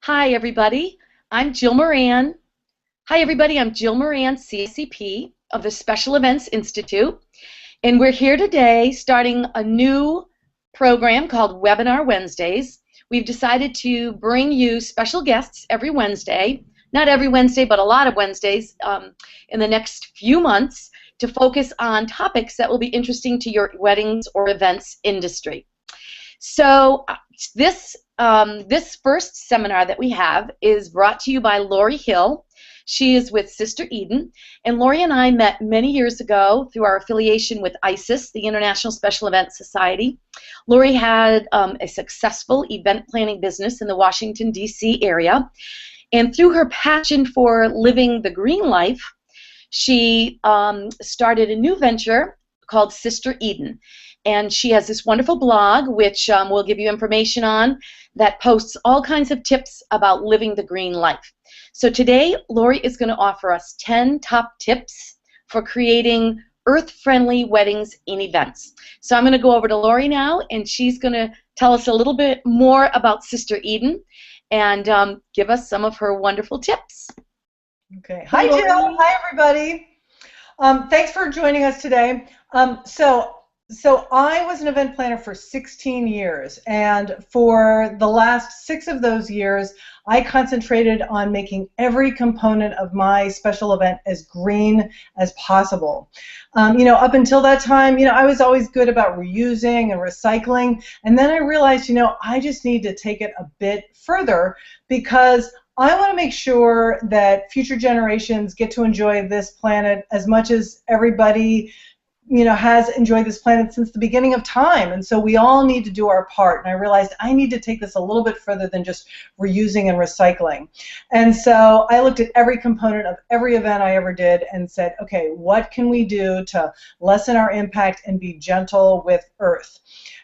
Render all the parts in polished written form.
Hi, everybody. I'm Jill Moran. Hi, everybody. I'm Jill Moran, CCP of the Special Events Institute. And we're here today starting a new program called Webinar Wednesdays. We've decided to bring you special guests every Wednesday, not every Wednesday, but a lot of Wednesdays in the next few months to focus on topics that will be interesting to your weddings or events industry. So this first seminar that we have is brought to you by Lori Hill. She is with Sister Eden, and Lori and I met many years ago through our affiliation with ISIS, the International Special Events Society. Lori had a successful event planning business in the Washington, D.C. area, and through her passion for living the green life, she started a new venture called Sister Eden. And she has this wonderful blog, which we'll give you information on, that posts all kinds of tips about living the green life. So today, Lori is going to offer us 10 top tips for creating earth-friendly weddings and events. So I'm going to go over to Lori now, and she's going to tell us a little bit more about Sister Eden and give us some of her wonderful tips. Okay. Hi, Jill. Hi, everybody. Thanks for joining us today. So I was an event planner for 16 years, and for the last 6 of those years, I concentrated on making every component of my special event as green as possible. Up until that time, I was always good about reusing and recycling, and then I realized, I just need to take it a bit further because I want to make sure that future generations get to enjoy this planet as much as everybody has enjoyed this planet since the beginning of time. And so we all need to do our part. And I realized I need to take this a little bit further than just reusing and recycling. And so I looked at every component of every event I ever did and said, okay, what can we do to lessen our impact and be gentle with Earth?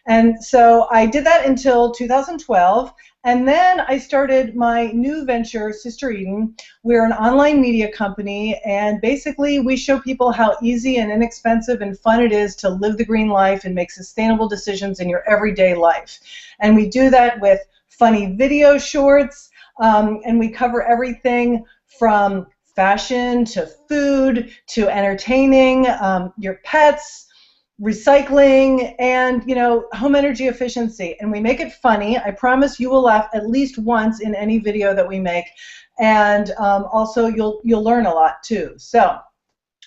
And so I did that until 2012. And then I started my new venture, Sister Eden. We're an online media company, and basically we show people how easy and inexpensive and fun it is to live the green life and make sustainable decisions in your everyday life. And we do that with funny video shorts, and we cover everything from fashion to food to entertaining, your pets, recycling, and home energy efficiency. And we make it funny. I promise you will laugh at least once in any video that we make, and also you'll learn a lot too. So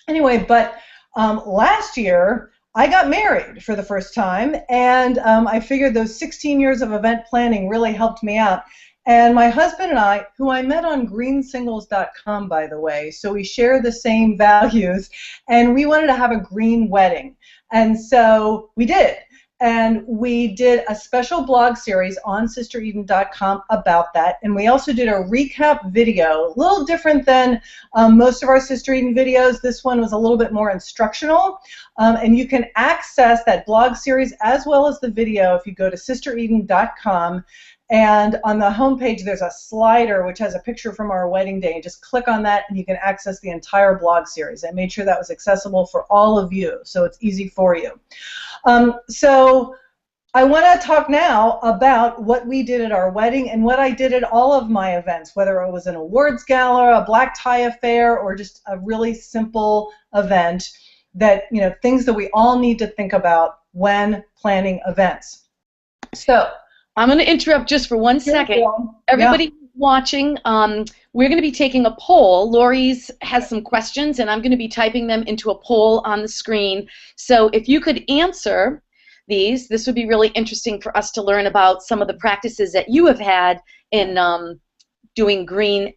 anyway, but last year I got married for the first time, and I figured those 16 years of event planning really helped me out. And my husband and I, who I met on greensingles.com, by the way, so we share the same values, and we wanted to have a green wedding. And so we did. And we did a special blog series on sistereden.com about that. And we also did a recap video, a little different than most of our Sister Eden videos. This one was a little bit more instructional. And you can access that blog series as well as the video if you go to sistereden.com. And on the homepage, there's a slider which has a picture from our wedding day. And just click on that, and you can access the entire blog series. I made sure that was accessible for all of you, so it's easy for you. So I want to talk now about what we did at our wedding and what I did at all of my events, whether it was an awards gala, a black tie affair, or just a really simple event that, things that we all need to think about when planning events. So I'm going to interrupt just for 1 second. Everybody watching, we're going to be taking a poll. Lori's has some questions, and I'm going to be typing them into a poll on the screen. So if you could answer these, this would be really interesting for us to learn about some of the practices that you have had in doing green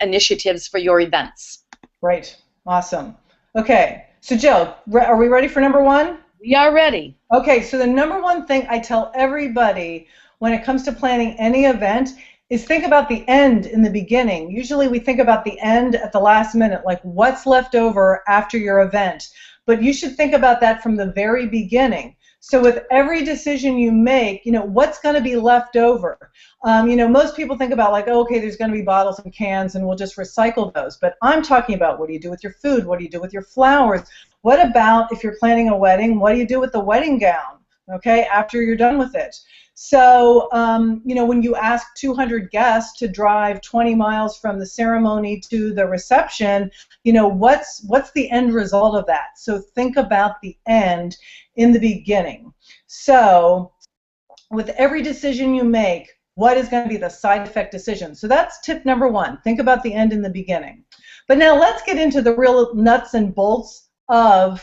initiatives for your events. Great. Awesome. Okay. So Jill, are we ready for number 1? We are ready. Okay, so the number 1 thing I tell everybody when it comes to planning any event is think about the end in the beginning. Usually we think about the end at the last minute, like what's left over after your event. But you should think about that from the very beginning. So with every decision you make, what's going to be left over? Most people think about like, oh, okay, there's going to be bottles and cans and we'll just recycle those. But I'm talking about what do you do with your food? What do you do with your flowers? What about if you're planning a wedding? What do you do with the wedding gown, okay, after you're done with it? So, when you ask 200 guests to drive 20 miles from the ceremony to the reception, what's the end result of that? So think about the end in the beginning. So with every decision you make, what is going to be the side effect decision? So that's tip number one. Think about the end in the beginning. But now let's get into the real nuts and bolts of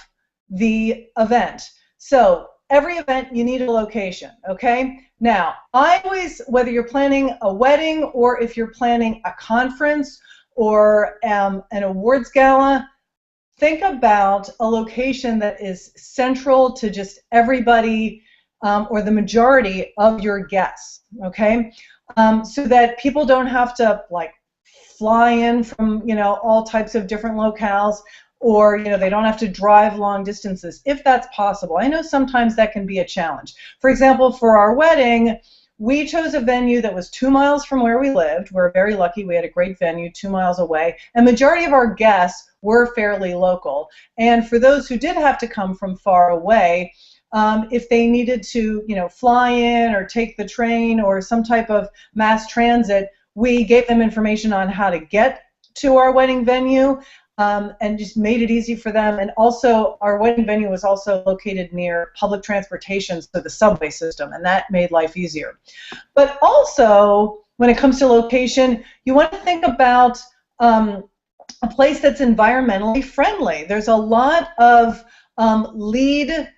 the event. So every event, you need a location, okay? Now, I always, whether you're planning a wedding or if you're planning a conference or an awards gala, think about a location that is central to just everybody or the majority of your guests, okay? So that people don't have to fly in from all types of different locales, or they don't have to drive long distances, if that's possible. I know sometimes that can be a challenge. For example, for our wedding, we chose a venue that was 2 miles from where we lived. We're very lucky. We had a great venue 2 miles away. And majority of our guests were fairly local. And for those who did have to come from far away, if they needed to, fly in or take the train or some type of mass transit, we gave them information on how to get to our wedding venue. And just made it easy for them. And also, our wedding venue was also located near public transportation, so the subway system, and that made life easier. But also, when it comes to location, you want to think about a place that's environmentally friendly. There's a lot of LEED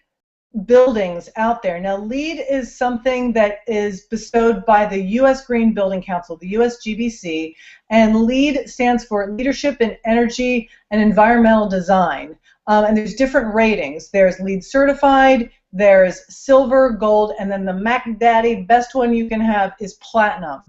buildings out there. Now, LEED is something that is bestowed by the U.S. Green Building Council, the USGBC, and LEED stands for Leadership in Energy and Environmental Design. And there's different ratings. There's LEED certified, there's silver, gold, and then the Mac Daddy, best one you can have, is platinum.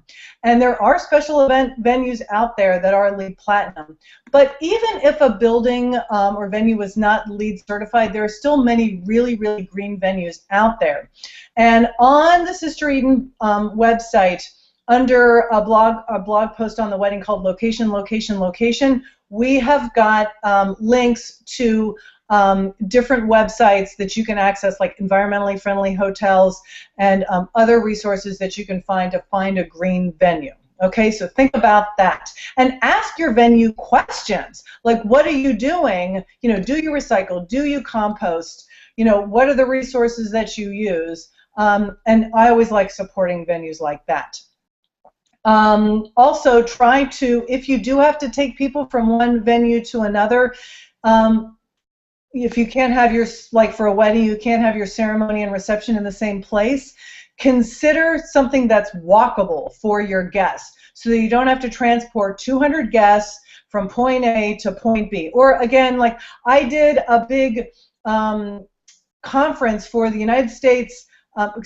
And there are special event venues out there that are LEED platinum. But even if a building or venue is not LEED certified, there are still many really, really green venues out there. And on the Sister Eden website, under a blog post on the wedding called Location, Location, Location, we have got links to different websites that you can access, like environmentally friendly hotels and other resources that you can find to find a green venue. Okay, so think about that. And ask your venue questions, like what are you doing? Do you recycle? Do you compost? What are the resources that you use? And I always like supporting venues like that. Also, try to, if you do have to take people from one venue to another, if you can't have your, for a wedding, you can't have your ceremony and reception in the same place, consider something that's walkable for your guests so that you don't have to transport 200 guests from point A to point B. Or again, I did a big conference for the United States, for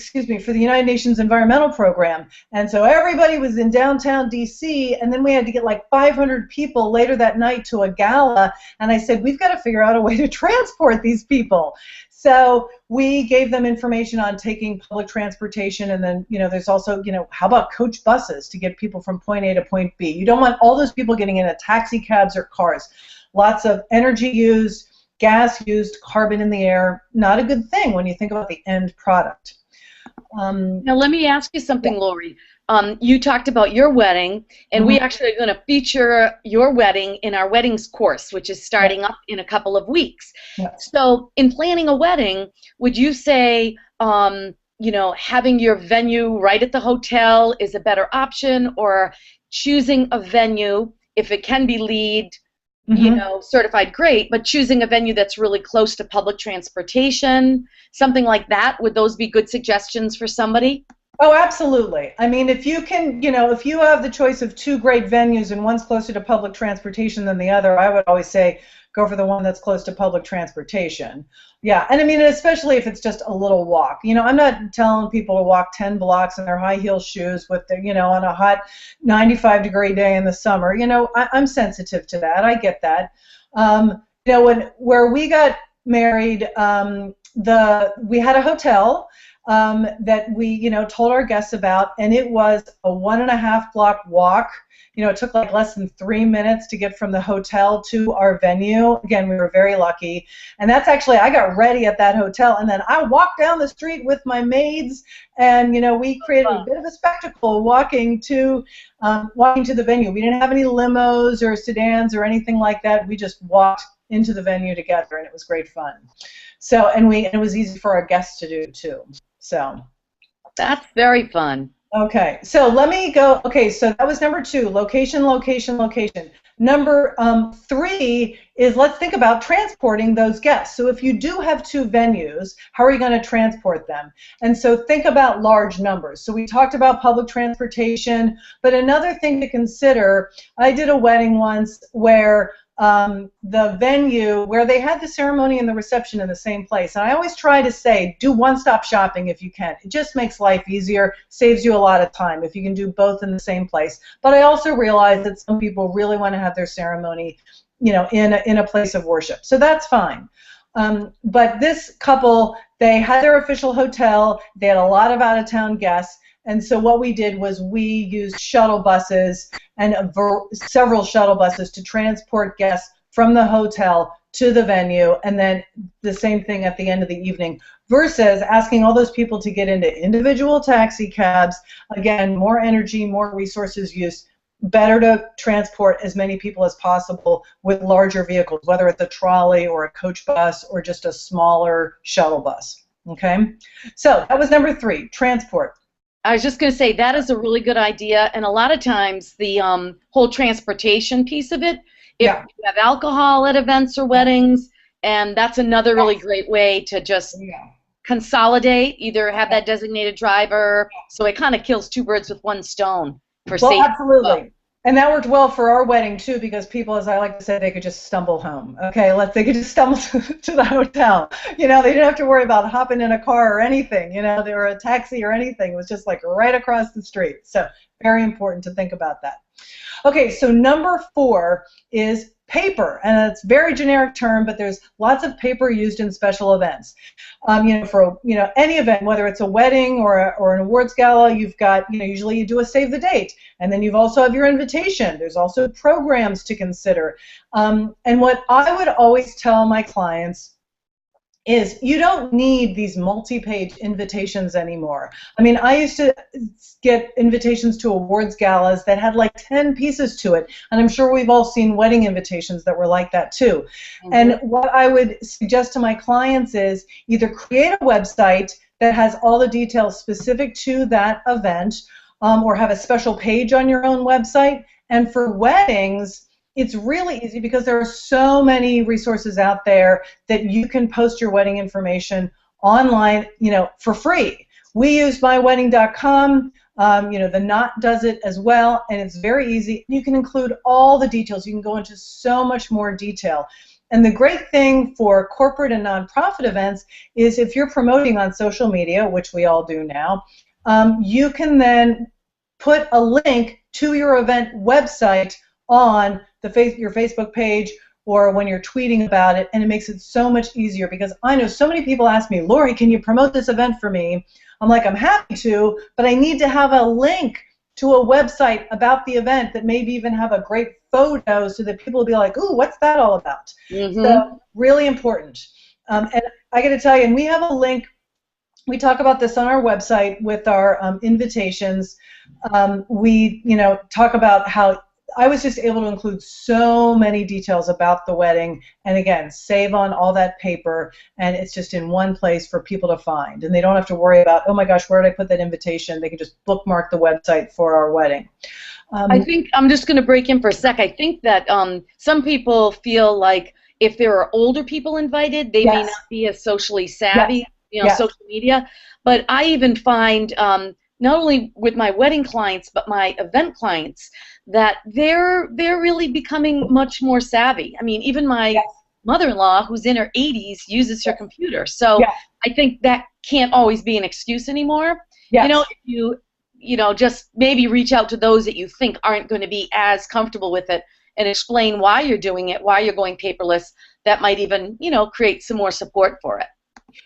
the United Nations Environmental Program. And so everybody was in downtown DC, and then we had to get 500 people later that night to a gala, and I said, we've got to figure out a way to transport these people. So we gave them information on taking public transportation, and then, there's also, how about coach buses to get people from point A to point B? You don't want all those people getting into taxi cabs or cars. Lots of energy used, gas used, carbon in the air. Not a good thing when you think about the end product. Now let me ask you something, yeah. Lori. You talked about your wedding, and we actually are going to feature your wedding in our weddings course, which is starting up in a couple of weeks. Yeah. So in planning a wedding, would you say having your venue right at the hotel is a better option, or choosing a venue, if it can be LEED, certified, great, but choosing a venue that's really close to public transportation, something like that, would those be good suggestions for somebody? Oh, absolutely. I mean, if you can, if you have the choice of two great venues and one's closer to public transportation than the other, I would always say go for the one that's close to public transportation. Yeah, and I mean, especially if it's just a little walk. I'm not telling people to walk 10 blocks in their high heel shoes with their, on a hot 95-degree day in the summer. I'm sensitive to that. I get that. Where we got married, we had a hotel. that we, told our guests about, and it was a 1.5 block walk. It took like less than 3 minutes to get from the hotel to our venue. Again, we were very lucky. And that's actually, I got ready at that hotel, and then I walked down the street with my maids, and, we created a bit of a spectacle walking to the venue. We didn't have any limos or sedans or anything like that. We just walked into the venue together, and it was great fun. So, and it was easy for our guests to do too. So. That's very fun. Okay, so let me go. Okay, so that was number 2, location, location, location. Number 3 is, let's think about transporting those guests. So if you do have 2 venues, how are you going to transport them? And so think about large numbers. So we talked about public transportation, but another thing to consider, I did a wedding once where the venue, where they had the ceremony and the reception in the same place. And I always try to say, do one-stop shopping if you can. It just makes life easier, saves you a lot of time if you can do both in the same place. But I also realize that some people really want to have their ceremony, in a place of worship. So that's fine. But this couple, they had their official hotel. They had a lot of out-of-town guests. And so what we did was we used shuttle buses and several shuttle buses to transport guests from the hotel to the venue, and then the same thing at the end of the evening, versus asking all those people to get into individual taxi cabs. Again, more energy, more resources used. Better to transport as many people as possible with larger vehicles, whether it's a trolley or a coach bus or just a smaller shuttle bus. Okay? So that was number 3, transport. I was just going to say that is a really good idea, and a lot of times the whole transportation piece of it, if you have alcohol at events or weddings, and that's another really great way to just consolidate, either have that designated driver, so it kind of kills 2 birds with 1 stone for safety. Absolutely. And that worked well for our wedding, too, because people, as I like to say, they could just stumble home. Okay, they could just stumble to the hotel. They didn't have to worry about hopping in a car or anything. They were a taxi or anything. It was just like right across the street. So very important to think about that. Okay, so number 4 is paper, and it's a very generic term, but there's lots of paper used in special events. For any event, whether it's a wedding or an awards gala, you've got usually you do a save the date, and then you've also have your invitation. There's also programs to consider, and what I would always tell my clients is you don't need these multi-page invitations anymore. I mean, I used to get invitations to awards galas that had like 10 pieces to it, and I'm sure we've all seen wedding invitations that were like that too. Mm-hmm. And what I would suggest to my clients is either create a website that has all the details specific to that event, or have a special page on your own website. And for weddings, it's really easy because there are so many resources out there that you can post your wedding information online, for free. We use mywedding.com. The Knot does it as well, and it's very easy. You can include all the details. You can go into so much more detail. And the great thing for corporate and nonprofit events is if you're promoting on social media, which we all do now, you can then put a link to your event website on your Facebook page or when you're tweeting about it, and it makes it so much easier because I know so many people ask me, Lori, can you promote this event for me? I'm like, I'm happy to, but I need to have a link to a website about the event that maybe even have a great photo so that people will be like, ooh, what's that all about? Mm-hmm. So really important. And I got to tell you, and we have a link, we talk about this on our website with our invitations. We talk about how I was just able to include so many details about the wedding, and again, save on all that paper, and it's just in one place for people to find, and they don't have to worry about, oh my gosh, where did I put that invitation? They can just bookmark the website for our wedding. I think I'm just going to break in for a sec. I think that some people feel like if there are older people invited, they may not be as socially savvy, social media, but I even find not only with my wedding clients but my event clients that they're really becoming much more savvy. I mean, even my mother-in-law, who's in her 80s, uses her computer. So I think that can't always be an excuse anymore. If you just maybe reach out to those that you think aren't going to be as comfortable with it and explain why you're doing it, why you're going paperless, that might even, create some more support for it.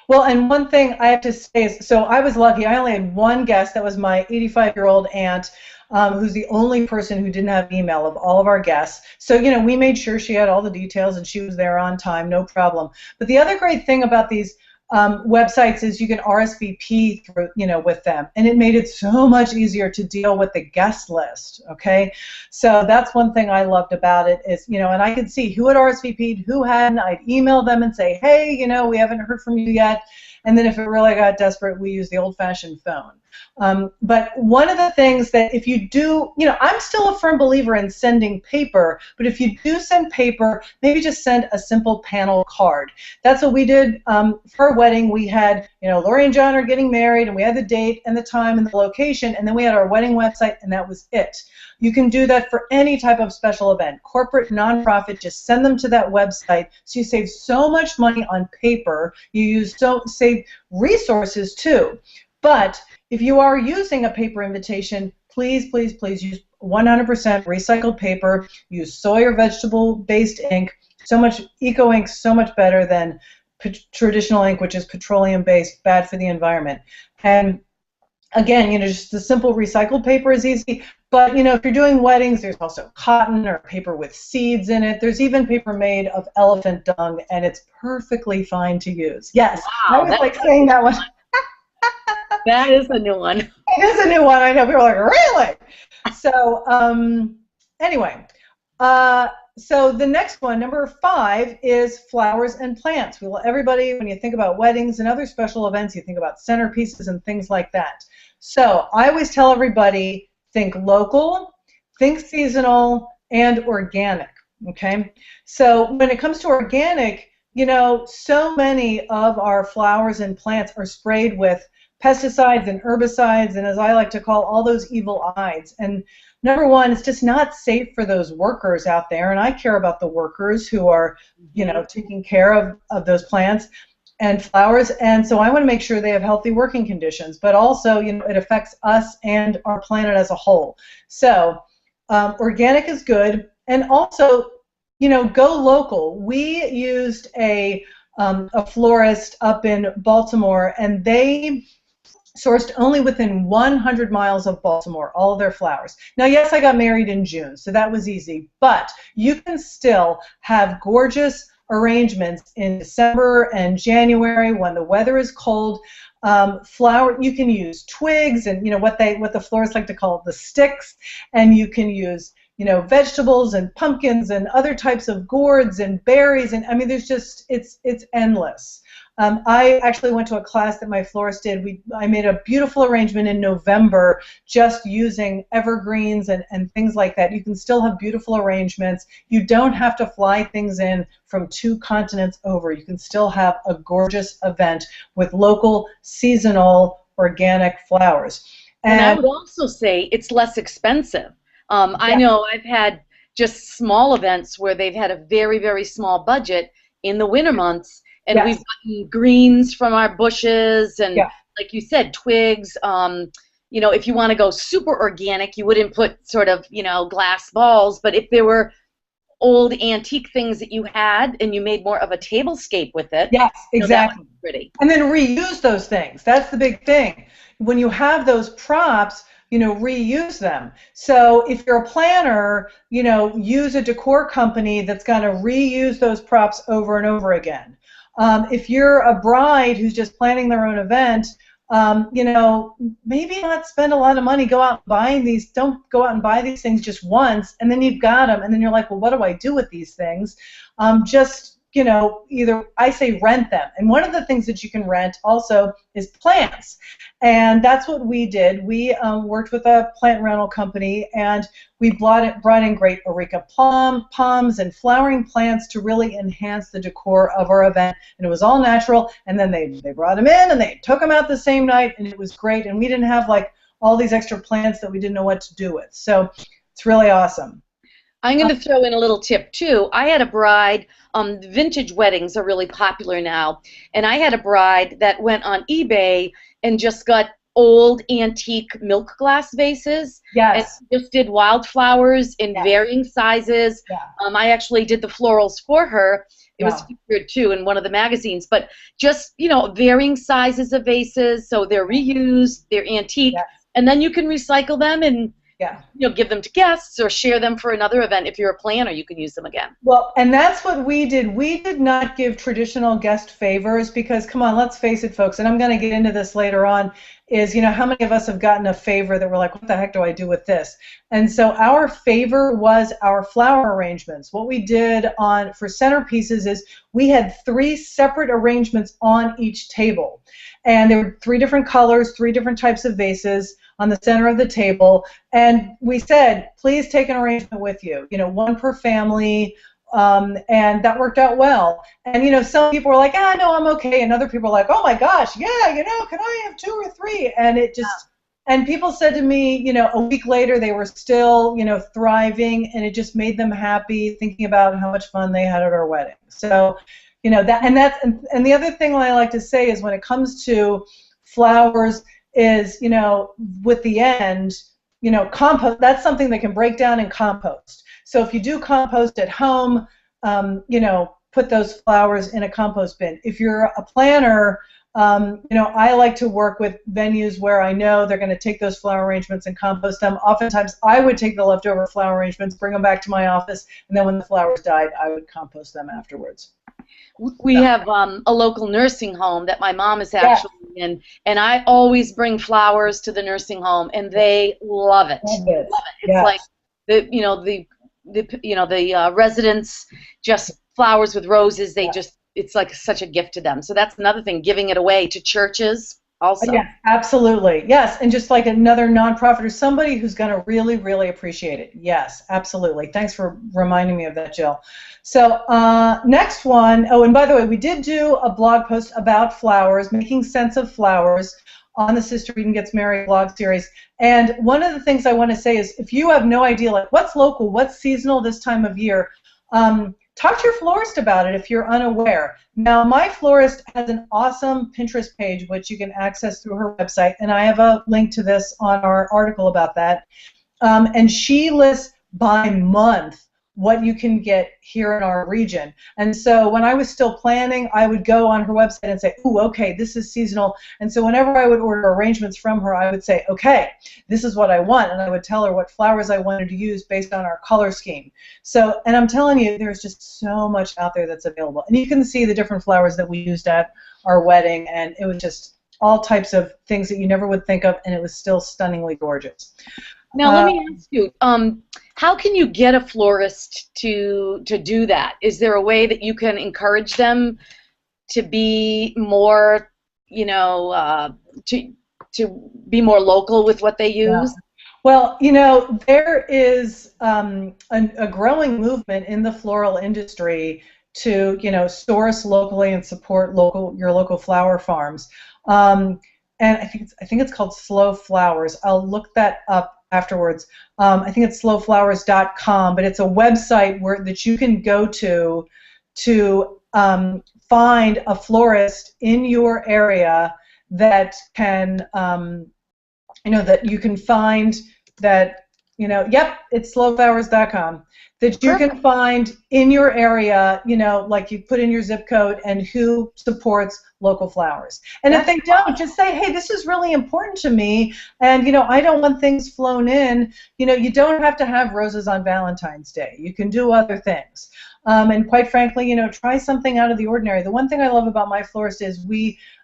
Well, and one thing I have to say is, so I was lucky. I only had one guest. That was my 85-year-old aunt, who's the only person who didn't have email of all of our guests. So, we made sure she had all the details and she was there on time, no problem. But the other great thing about these websites is you can RSVP through, with them, and it made it so much easier to deal with the guest list. Okay, so that's one thing I loved about it is, and I could see who had RSVP'd, who hadn't. I'd email them and say, hey, we haven't heard from you yet. And then if it really got desperate, we use the old-fashioned phone. But one of the things that if you do, I'm still a firm believer in sending paper, but if you do send paper, maybe just send a simple panel card. That's what we did for our wedding. We had, Lori and John are getting married, and we had the date and the time and the location, and then we had our wedding website, and that was it. You can do that for any type of special event, corporate, nonprofit. Just send them to that website. So you save so much money on paper. You save resources too. But if you are using a paper invitation, please, please, please use 100% recycled paper. Use soy or vegetable-based ink. So much eco ink, so much better than traditional ink, which is petroleum-based, bad for the environment. And again, just the simple recycled paper is easy. But, if you're doing weddings, there's also cotton or paper with seeds in it. There's even paper made of elephant dung, and it's perfectly fine to use. Yes, wow, I was like saying that one. That is a new one. It is a new one. I know. People are like, really? So, anyway, so the next one, number 5, is flowers and plants. Everybody, when you think about weddings and other special events, you think about centerpieces and things like that. So I always tell everybody, think local, think seasonal, and organic. Okay? So when it comes to organic, so many of our flowers and plants are sprayed with pesticides and herbicides, and as I like to call, all those evil eyes. And number one, it's just not safe for those workers out there, and I care about the workers who are, taking care of those plants and flowers, and so I want to make sure they have healthy working conditions, but also, it affects us and our planet as a whole. So organic is good, and also, go local. We used a florist up in Baltimore, and they sourced only within 100 miles of Baltimore, all of their flowers. Now, yes, I got married in June, so that was easy, but you can still have gorgeous arrangements in December and January when the weather is cold. You can use twigs and what the florists like to call the sticks, and you can use vegetables and pumpkins and other types of gourds and berries, and I mean there's just it's endless. I actually went to a class that my florist did. I made a beautiful arrangement in November just using evergreens and things like that. You can still have beautiful arrangements. You don't have to fly things in from 2 continents over. You can still have a gorgeous event with local, seasonal, organic flowers. And I would also say it's less expensive. I know I've had just small events where they've had a very, very small budget in the winter months, and we've gotten greens from our bushes and, like you said, twigs. If you want to go super organic, you wouldn't put sort of, glass balls, but if there were old antique things that you had and you made more of a tablescape with it, yes, exactly. That would be pretty. And then reuse those things. That's the big thing. When you have those props, reuse them. So if you're a planner, use a decor company that's going to reuse those props over and over again. If you're a bride who's just planning their own event, maybe not spend a lot of money. Don't go out and buy these things just once, and then you've got them, and then you're like, well, what do I do with these things? Either I say rent them. And one of the things that you can rent also is plants. And that's what we did. We worked with a plant rental company, and we brought in great areca palms and flowering plants to really enhance the decor of our event. And it was all natural. And then they brought them in, and they took them out the same night, and it was great. And we didn't have like all these extra plants that we didn't know what to do with. So it's really awesome. I'm going to throw in a little tip, too. I had a bride, vintage weddings are really popular now, and I had a bride that went on eBay and just got old antique milk glass vases. Yes. And just did wildflowers in varying sizes. Yeah. I actually did the florals for her, It was featured too in one of the magazines. But just, you know, varying sizes of vases, so they're reused, they're antique, and then you can recycle them and you know, give them to guests or share them for another event. If you're a planner, you can use them again. Well, and that's what we did. We did not give traditional guest favors because, come on, let's face it, folks, and I'm going to get into this later on, is, you know, how many of us have gotten a favor that we're like, what the heck do I do with this? And so our favor was our flower arrangements. What we did for centerpieces is we had 3 separate arrangements on each table. And there were 3 different colors, 3 different types of vases on the center of the table, and we said, please take an arrangement with you, you know, 1 per family, and that worked out well. And, you know, some people were like, no, I'm okay, and other people were like, oh my gosh, yeah, you know, can I have 2 or 3? And it just, and people said to me, you know, a week later they were still, you know, thriving, and it just made them happy thinking about how much fun they had at our wedding. So, you know, and the other thing I like to say is when it comes to flowers, is, you know, with the end, you know, compost, that's something that can break down and compost. So if you do compost at home, you know, put those flowers in a compost bin. If you're a planner, you know, I like to work with venues where I know they're going to take those flower arrangements and compost them. Oftentimes I would take the leftover flower arrangements, bring them back to my office, and then when the flowers died, I would compost them afterwards. We have a local nursing home that my mom is actually in, and I always bring flowers to the nursing home, and they love it. Love it. It's like the residents, just flowers with roses. They just, it's like such a gift to them. So that's another thing, giving it away to churches also. Yeah, absolutely. Yes, and just like another nonprofit or somebody who's going to really, really appreciate it. Yes, absolutely. Thanks for reminding me of that, Jill. So next one, oh, and by the way, we did do a blog post about flowers, making sense of flowers, on the Sister Eden Gets Married blog series. And one of the things I want to say is if you have no idea, like, what's local, what's seasonal this time of year, talk to your florist about it if you're unaware. Now, my florist has an awesome Pinterest page, which you can access through her website, and I have a link to this on our article about that. And she lists by month what you can get here in our region. And so when I was still planning, I would go on her website and say, ooh, okay, this is seasonal. And so whenever I would order arrangements from her, I would say, okay, this is what I want. And I would tell her what flowers I wanted to use based on our color scheme. So, and I'm telling you, there's just so much out there that's available. And you can see the different flowers that we used at our wedding, and it was just all types of things that you never would think of, and it was still stunningly gorgeous. Now, let me ask you, how can you get a florist to do that? Is there a way that you can encourage them to be more, you know, to be more local with what they use? Yeah. Well, you know, there is a growing movement in the floral industry to, you know, source locally and support your local flower farms. And I think it's called Slow Flowers. I'll look that up afterwards. I think it's slowflowers.com, but it's a website that you can go to find a florist in your area that can, you know, that you can find that, you know, yep, it's slowflowers.com, that you can find in your area, you know, like you put in your zip code and who supports local flowers. And if they don't, just say, hey, this is really important to me, and, you know, I don't want things flown in. You know, you don't have to have roses on Valentine's Day. You can do other things. And quite frankly, you know, try something out of the ordinary. The one thing I love about my florist is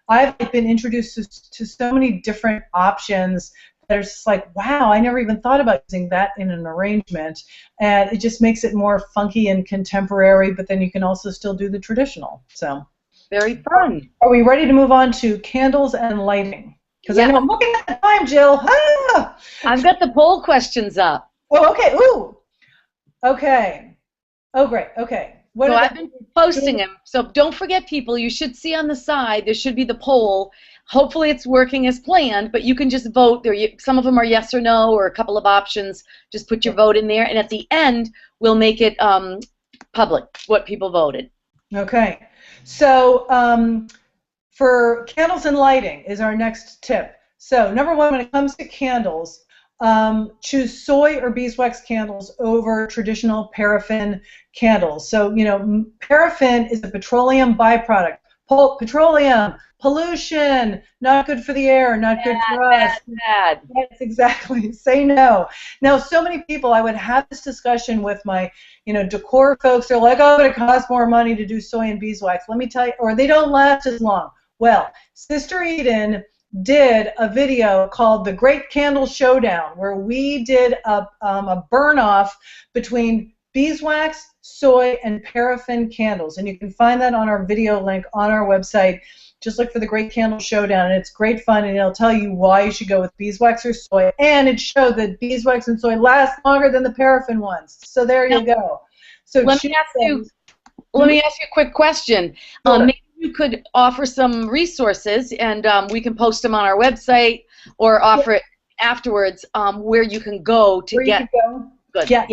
I've been introduced to so many different options that are just like, wow, I never even thought about using that in an arrangement. And it just makes it more funky and contemporary, but then you can also still do the traditional. So very fun. Are we ready to move on to candles and lighting? Because I know I'm looking at the time, Jill. Ah! I've got the poll questions up. Oh, okay. Ooh. Okay. Oh, great. Okay. So I've been posting them. So don't forget, people, you should see on the side, there should be the poll. Hopefully it's working as planned, but you can just vote. Some of them are yes or no, or a couple of options. Just put your vote in there, and at the end, we'll make it public, what people voted. Okay. So for candles and lighting is our next tip. So number one, when it comes to candles, choose soy or beeswax candles over traditional paraffin candles. So, paraffin is a petroleum byproduct. Petroleum, pollution, not good for the air, not good for us. Bad. Yes, exactly. Say no. Now, so many people, I would have this discussion with my, decor folks. They're like, oh, but it costs more money to do soy and beeswax. Let me tell you, or they don't last as long. Well, Sister Eden did a video called The Great Candle Showdown, where we did a burn-off between beeswax, soy, and paraffin candles. And you can find that on our video link on our website. Just look for The Great Candle Showdown, and it's great fun, and it'll tell you why you should go with beeswax or soy. And it showed that beeswax and soy last longer than the paraffin ones. So there you go. So let me ask you a quick question. Sure. Maybe you could offer some resources, and we can post them on our website or offer it afterwards, where you can go to get good. Yeah.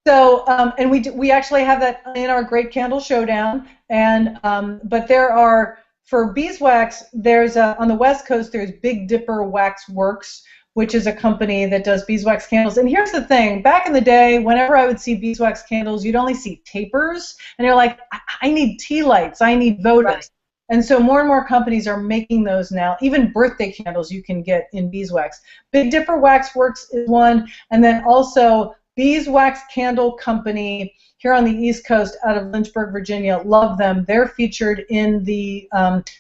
So, and we actually have that in our Great Candle Showdown, and but there are, for beeswax, there's on the West Coast, there's Big Dipper Wax Works, which is a company that does beeswax candles. And here's the thing, back in the day, whenever I would see beeswax candles, you'd only see tapers, and you're like, I need tea lights, I need votives. Right. And so more and more companies are making those now. Even birthday candles you can get in beeswax. Big Dipper Wax Works is one, and then also Beeswax Candle Company here on the East Coast out of Lynchburg, Virginia. Love them. They're featured in the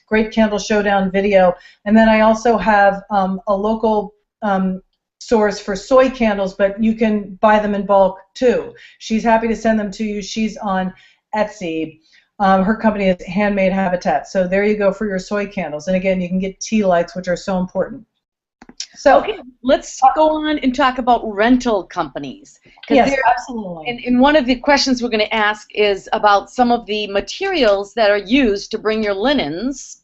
Great Candle Showdown video. And then I also have a local source for soy candles, but you can buy them in bulk too. She's happy to send them to you. She's on Etsy. Her company is Handmade Habitat. So there you go for your soy candles. And again, you can get tea lights, which are so important. So okay, let's go on and talk about rental companies. Yes, absolutely. And one of the questions we're going to ask is about some of the materials that are used to bring your linens.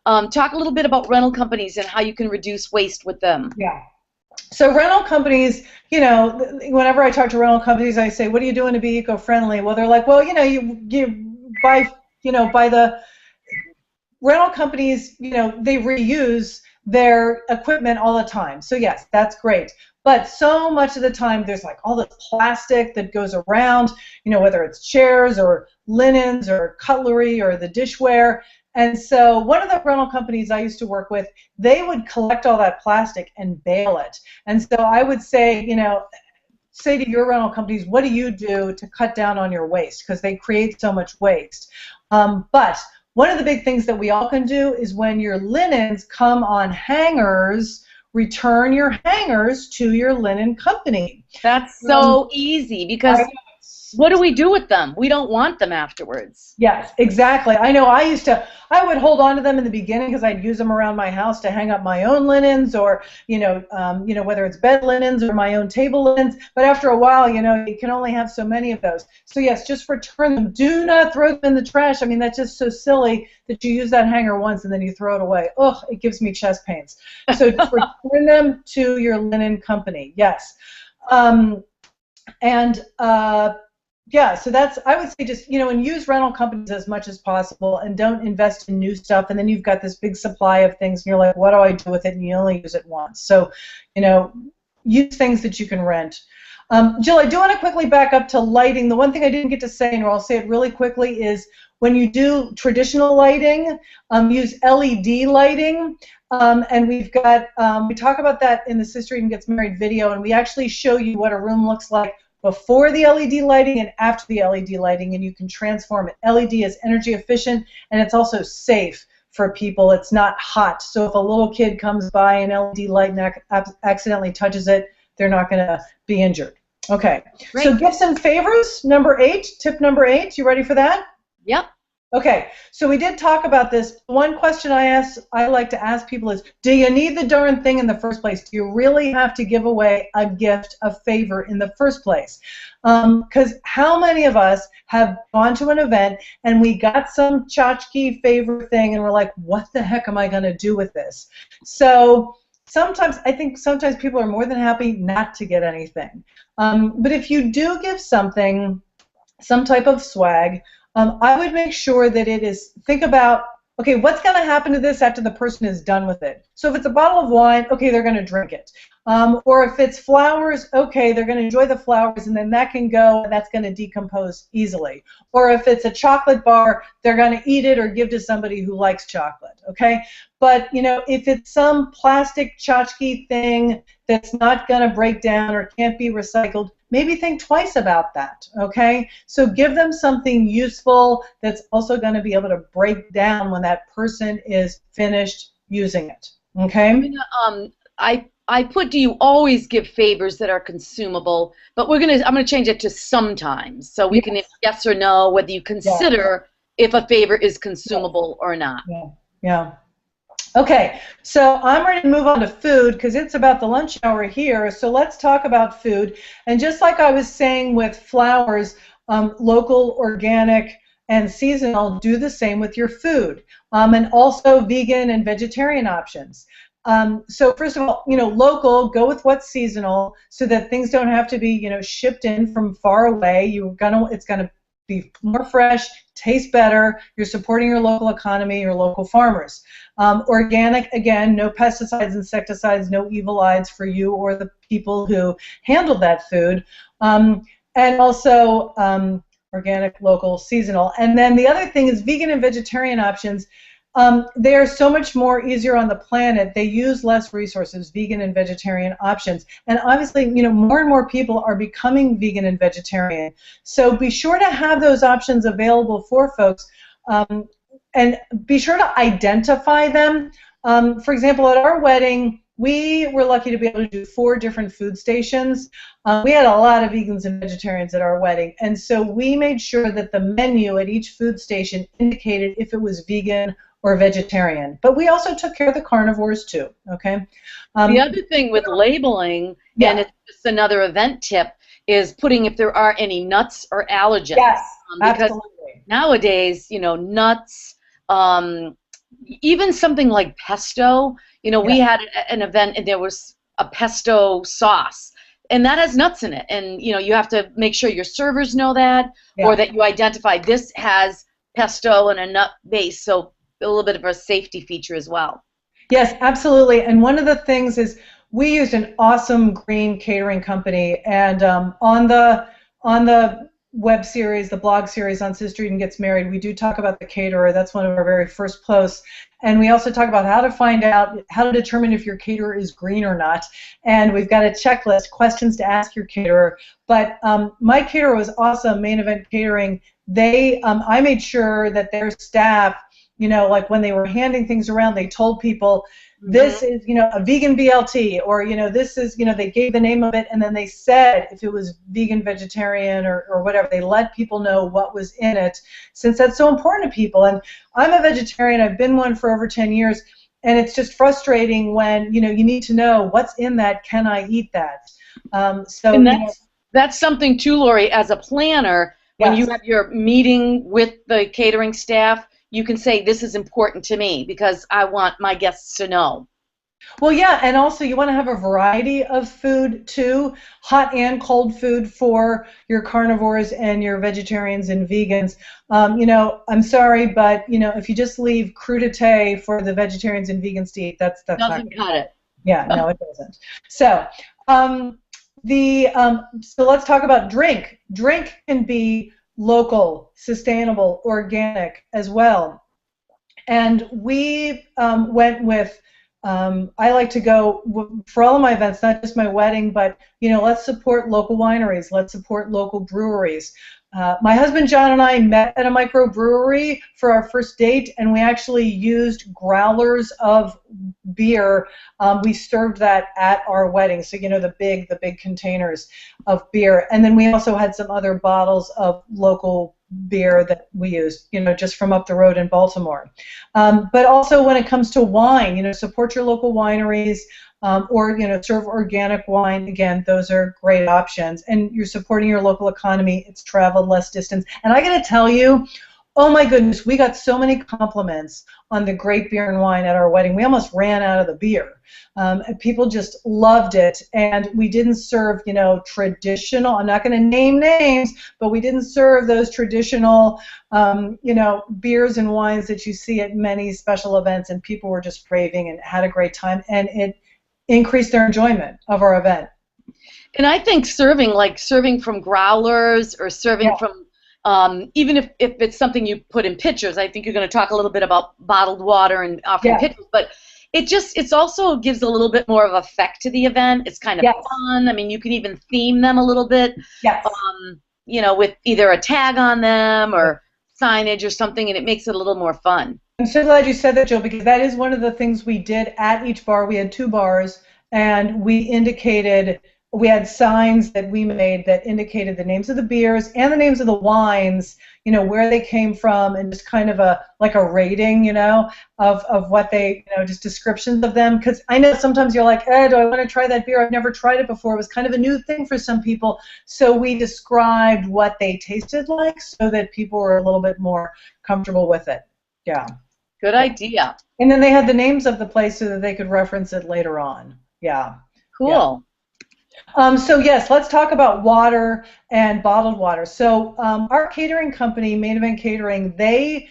Talk a little bit about rental companies and how you can reduce waste with them. Yeah. So rental companies, whenever I talk to rental companies, I say, what are you doing to be eco-friendly? Well, they're like, well, you by the rental companies, they reuse their equipment all the time. So yes, that's great. But so much of the time there's like all this plastic that goes around, whether it's chairs or linens or cutlery or the dishware. And so one of the rental companies I used to work with, they would collect all that plastic and bale it. And so I would say, say to your rental companies, what do you do to cut down on your waste? Because they create so much waste. But one of the big things that we all can do is when your linens come on hangers, return your hangers to your linen company. That's so easy, because what do we do with them? We don't want them afterwards. Yes, exactly. I know I would hold on to them in the beginning because I'd use them around my house to hang up my own linens, or, whether it's bed linens or my own table linens. But after a while, you can only have so many of those. So yes, just return them. Do not throw them in the trash. I mean, that's just so silly that you use that hanger once and then you throw it away. Ugh, it gives me chest pains. So just return them to your linen company. Yes. Yeah, so I would say just, and use rental companies as much as possible, and don't invest in new stuff, and then you've got this big supply of things, and you're like, what do I do with it, and you only use it once. So, use things that you can rent. Jill, I do want to quickly back up to lighting. The one thing I didn't get to say, and I'll say it really quickly, is when you do traditional lighting, use LED lighting. And we've got, we talk about that in the Sister Eden Gets Married video, and we actually show you what a room looks like before the LED lighting and after the LED lighting, and you can transform it. LED is energy efficient, and it's also safe for people. It's not hot, so if a little kid comes by an LED light and accidentally touches it, they're not going to be injured. Okay, great. So gifts and favors, number 8, tip number 8. You ready for that? Yep. Okay, so we did talk about this. One question I like to ask people is, do you need the darn thing in the first place? Do you really have to give away a gift, a favor in the first place? Because how many of us have gone to an event and we got some tchotchke favor thing and we're like, what the heck am I going to do with this? So I think sometimes people are more than happy not to get anything. But if you do give something, some type of swag, I would make sure that it is, think about okay, what's going to happen to this after the person is done with it? So if it's a bottle of wine, okay, they're going to drink it. Or if it's flowers, okay, they're going to enjoy the flowers, and then that can go, and that's going to decompose easily. Or if it's a chocolate bar, they're going to eat it or give to somebody who likes chocolate, okay? But, you know, if it's some plastic tchotchke thing that's not going to break down or can't be recycled, maybe think twice about that, okay? So give them something useful that's also going to be able to break down when that person is finished using it, okay? I put, do you always give favors that are consumable? But I'm gonna change it to sometimes, so we can, yes or no, whether you consider if a favor is consumable or not. Yeah. Okay, so I'm ready to move on to food because it's about the lunch hour here. So let's talk about food. And just like I was saying with flowers, local, organic, and seasonal, do the same with your food, and also vegan and vegetarian options. So first of all, you know, local, go with what's seasonal so that things don't have to be, you know, shipped in from far away. It's gonna be more fresh, taste better. You're supporting your local economy, your local farmers. Organic, again, no pesticides, insecticides, no evil eyes for you or the people who handle that food. And also organic, local, seasonal. And then the other thing is vegan and vegetarian options. They are so much more easier on the planet. They use less resources, vegan and vegetarian options. And obviously, you know, more and more people are becoming vegan and vegetarian. So be sure to have those options available for folks, and be sure to identify them. For example, at our wedding, we were lucky to be able to do 4 different food stations. We had a lot of vegans and vegetarians at our wedding, and so we made sure that the menu at each food station indicated if it was vegan or vegetarian. But we also took care of the carnivores too, okay? The other thing with labeling, and it's just another event tip, is putting if there are any nuts or allergens. Yes, because absolutely. Nowadays, you know, nuts, even something like pesto, you know, we had an event and there was a pesto sauce, and that has nuts in it. And, you know, you have to make sure your servers know that, or that you identify this has pesto and a nut base, so a little bit of a safety feature as well. Yes, absolutely. And one of the things is we used an awesome green catering company, and on the web series, the blog series on Sister Eden Gets Married, we do talk about the caterer. That's one of our very first posts. And we also talk about how to find out, how to determine if your caterer is green or not. And we've got a checklist, questions to ask your caterer. But my caterer was awesome, Main Event Catering. I made sure that their staff, you know, like when they were handing things around, they told people, this is, you know, a vegan BLT, or, you know, this is, you know, they gave the name of it, and then they said if it was vegan, vegetarian, or whatever. They let people know what was in it, since that's so important to people. And I'm a vegetarian. I've been one for over 10 years, and it's just frustrating when, you know, you need to know what's in that. Can I eat that? And that's something too, Lori, as a planner, when you have your meeting with the catering staff, you can say, this is important to me because I want my guests to know. Well, yeah, and also you want to have a variety of food too, hot and cold food for your carnivores and your vegetarians and vegans. You know, I'm sorry, but, you know, if you just leave crudité for the vegetarians and vegans to eat, that's doesn't cut it. Yeah, no, it doesn't. So, so let's talk about drink. Drink can be local, sustainable, organic as well. And we went with, I like to go for all of my events, not just my wedding, but, you know, let's support local wineries, let's support local breweries. My husband John and I met at a microbrewery for our first date, and we actually used growlers of beer. We served that at our wedding, so, you know, the big containers of beer. And then we also had some other bottles of local beer that we used, you know, just from up the road in Baltimore. But also when it comes to wine, you know, support your local wineries, or, you know, serve organic wine. Again, those are great options. And you're supporting your local economy. It's traveled less distance. And I got to tell you, Oh my goodness, we got so many compliments on the great beer and wine at our wedding. We almost ran out of the beer. And people just loved it. And we didn't serve, traditional, I'm not going to name names, but we didn't serve those traditional, beers and wines that you see at many special events. And people were just raving and had a great time. And it increased their enjoyment of our event. And I think serving from growlers or serving from even if it's something you put in pitchers, I think you're going to talk a little bit about bottled water and offering pitchers, but it also gives a little bit more of effect to the event. It's kind of fun. I mean, you can even theme them a little bit, with either a tag on them or signage or something, and it makes it a little more fun. I'm so glad you said that, Jill, because that is one of the things we did at each bar. We had 2 bars, and we had signs that we made that indicated the names of the beers and the names of the wines, where they came from, and just kind of a rating, of what they, just descriptions of them. Because I know sometimes you're like, do I want to try that beer? I've never tried it before. It was kind of a new thing for some people. So we described what they tasted like so that people were a little bit more comfortable with it. Yeah. Good idea. And then they had the names of the place so that they could reference it later on. Yeah. Cool. Yeah. So yes, let's talk about water and bottled water. So our catering company, Main Event Catering, they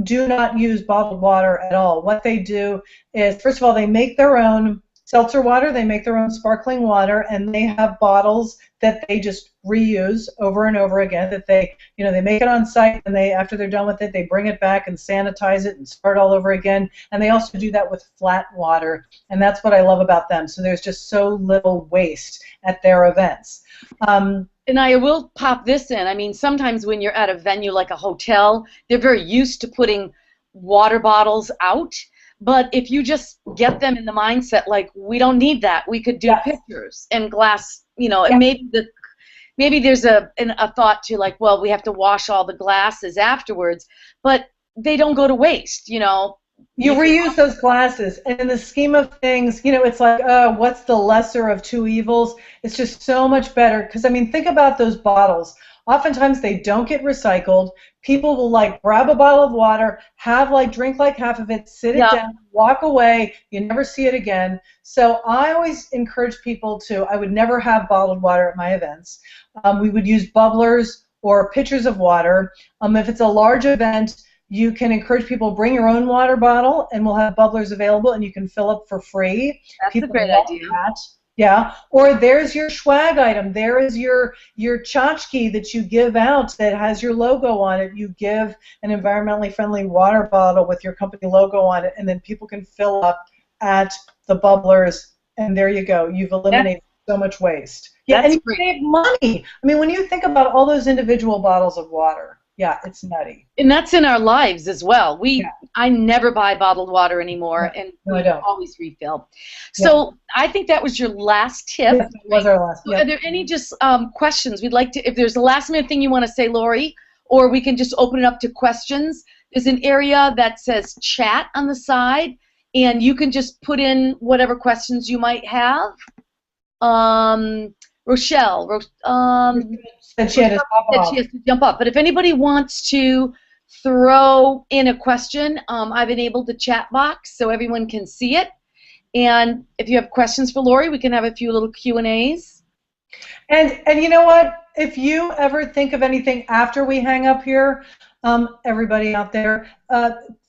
do not use bottled water at all. What they do is, first of all, they make their own seltzer water, they make their own sparkling water, and they have bottles that they just reuse over and over again. That they make it on site, and after they're done with it, they bring it back and sanitize it and start all over again. And they also do that with flat water, and that's what I love about them. So there's just so little waste at their events. And I will pop this in. I mean, sometimes when you're at a venue like a hotel, they're very used to putting water bottles out. But if you just get them in the mindset, like, we don't need that, we could do pitchers and glass, and maybe there's a thought to, like, well, we have to wash all the glasses afterwards, but they don't go to waste, You reuse those glasses, and in the scheme of things, it's like, what's the lesser of 2 evils? It's just so much better, because, I mean, think about those bottles. Oftentimes they don't get recycled. People will grab a bottle of water, drink half of it, sit it down, walk away. You never see it again. So I always encourage people I would never have bottled water at my events. We would use bubblers or pitchers of water. If it's a large event, you can encourage people, bring your own water bottle, and we'll have bubblers available, and you can fill up for free. That's people a great idea. Yeah, or there's your swag item. There is your tchotchke that you give out that has your logo on it. You give an environmentally friendly water bottle with your company logo on it, and then people can fill up at the bubblers, and there you go. You've eliminated so much waste. Yeah, and you save money. I mean, when you think about all those individual bottles of water, yeah, it's nutty. And that's in our lives as well. I never buy bottled water anymore, and I don't. Always refill. So I think that was your last tip. Yes, that was our last. So are there any questions we'd like to? If there's a last minute thing you want to say, Lori, or we can just open it up to questions. There's an area that says chat on the side, and you can just put in whatever questions you might have. Rochelle said she had to jump up. But if anybody wants to throw in a question, I've enabled the chat box so everyone can see it. And if you have questions for Lori, we can have a few little Q&As. And you know what? If you ever think of anything after we hang up here, everybody out there,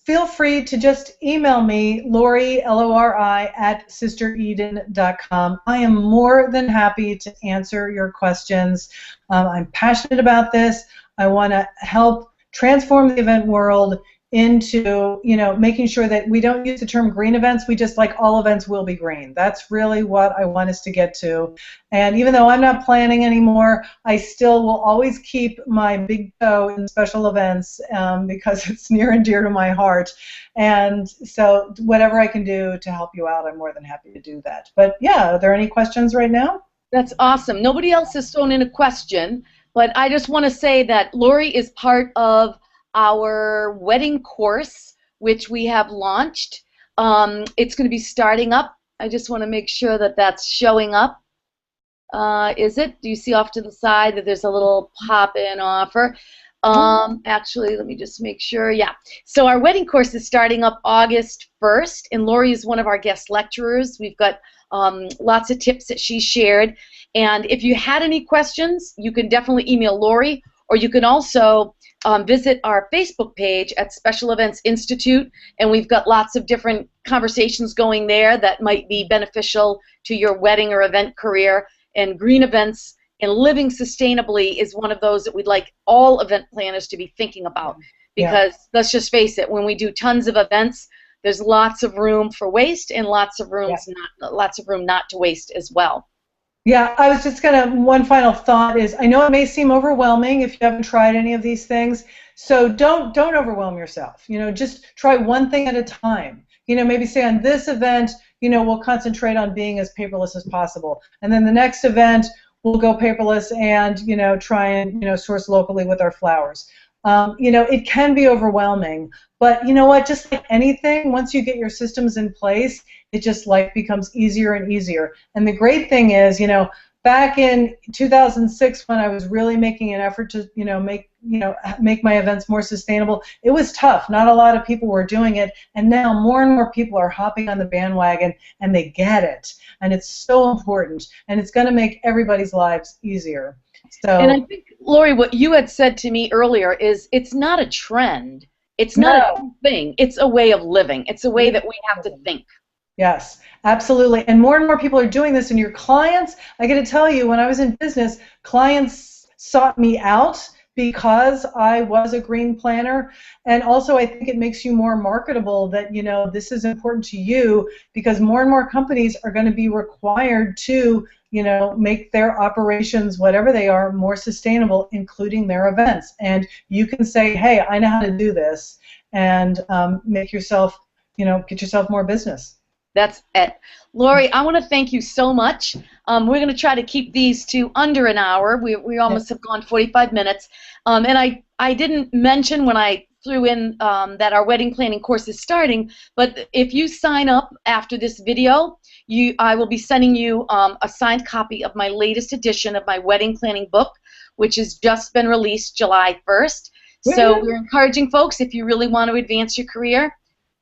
feel free to just email me, Lori, Lori, at sistereden.com. I am more than happy to answer your questions. I'm passionate about this. I want to help transform the event world into, making sure that we don't use the term green events. We just all events will be green. That's really what I want us to get to. And even though I'm not planning anymore, I still will always keep my big toe in special events because it's near and dear to my heart. And so whatever I can do to help you out, I'm more than happy to do that. But yeah, are there any questions right now? That's awesome. Nobody else has thrown in a question, but I just want to say that Lori is part of our wedding course, which we have launched. It's going to be starting up. I just want to make sure that that's showing up. Is it? Do you see off to the side that there's a little pop-in offer? Actually, let me just make sure. Yeah. So our wedding course is starting up August 1st, and Lori is one of our guest lecturers. We've got lots of tips that she shared. And if you had any questions, you can definitely email Lori, or you can also visit our Facebook page at Special Events Institute, and we've got lots of different conversations going there that might be beneficial to your wedding or event career. And green events and living sustainably is one of those that we'd like all event planners to be thinking about, because let's just face it, when we do tons of events, there's lots of room for waste and lots of room not to waste as well. Yeah, I was just one final thought is, I know it may seem overwhelming if you haven't tried any of these things, so don't overwhelm yourself. Just try one thing at a time. Maybe say on this event, we'll concentrate on being as paperless as possible, and then the next event we'll go paperless and try and source locally with our flowers. It can be overwhelming, but you know what? Just like anything, once you get your systems in place, life becomes easier and easier. And the great thing is, back in 2006, when I was really making an effort to make my events more sustainable, it was tough. Not a lot of people were doing it, and now more and more people are hopping on the bandwagon, and they get it, and it's so important, and it's going to make everybody's lives easier. So, and I think, Lori, what you had said to me earlier is it's not a trend. It's not a thing. It's a way of living. It's a way that we have to think. Yes, absolutely. And more people are doing this. And your clients, I got to tell you, when I was in business, clients sought me out because I was a green planner. And also, I think it makes you more marketable that, this is important to you, because more and more companies are going to be required to make their operations, whatever they are, more sustainable, including their events. And you can say, hey, I know how to do this, and make yourself, get yourself more business. That's it. Lori, I want to thank you so much. We're going to try to keep these to under an hour. We almost have gone 45 minutes. And I didn't mention when I threw in that our wedding planning course is starting, but if you sign up after this video, I will be sending you a signed copy of my latest edition of my wedding planning book, which has just been released July 1st. So we're encouraging folks, if you really want to advance your career,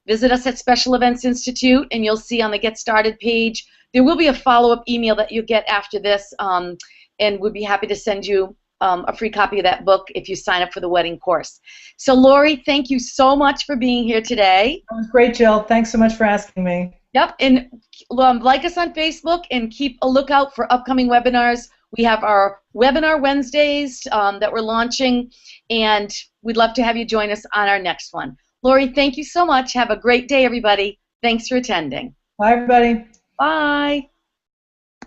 visit us at Special Events Institute, and you'll see on the Get Started page, there will be a follow-up email that you get after this, and we'd be happy to send you a free copy of that book if you sign up for the wedding course. So, Lori, thank you so much for being here today. That was great, Jill. Thanks so much for asking me. Yep, and like us on Facebook and keep a lookout for upcoming webinars. We have our Webinar Wednesdays that we're launching, and we'd love to have you join us on our next one. Lori, thank you so much. Have a great day, everybody. Thanks for attending. Bye, everybody. Bye.